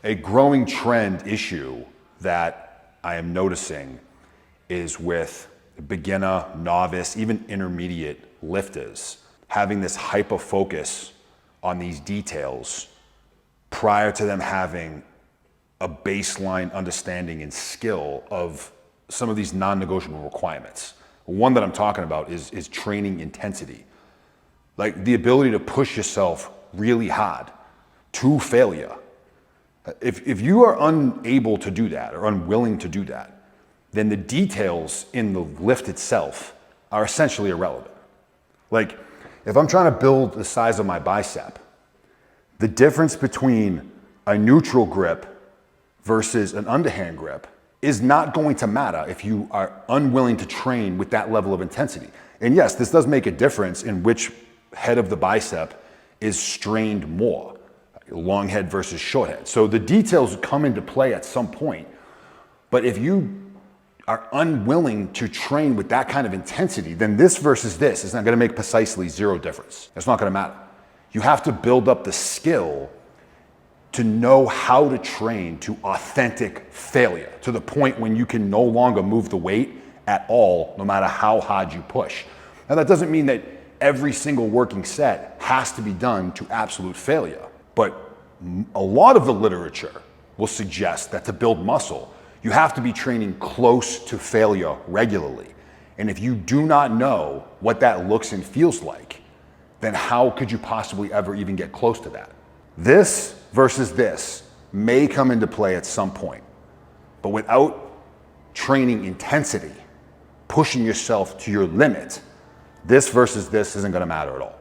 A growing trend issue that I am noticing is with beginner, novice, even intermediate lifters having this hyper focus on these details prior to them having a baseline understanding and skill of some of these non-negotiable requirements. One that I'm talking about is training intensity. Like the ability to push yourself really hard to failure. If you are unable to do that or unwilling to do that, then the details in the lift itself are essentially irrelevant. Like if I'm trying to build the size of my bicep, the difference between a neutral grip versus an underhand grip is not going to matter if you are unwilling to train with that level of intensity. And yes, this does make a difference in which head of the bicep is strained more, long head versus short head. So the details come into play at some point, but if you are unwilling to train with that kind of intensity, then this versus this is not gonna make precisely zero difference. It's not gonna matter. You have to build up the skill to know how to train to authentic failure, to the point when you can no longer move the weight at all, no matter how hard you push. Now that doesn't mean that every single working set has to be done to absolute failure, but a lot of the literature will suggest that to build muscle, you have to be training close to failure regularly. And if you do not know what that looks and feels like, then how could you possibly ever even get close to that? This versus this may come into play at some point, but without training intensity, pushing yourself to your limit, this versus this isn't gonna matter at all.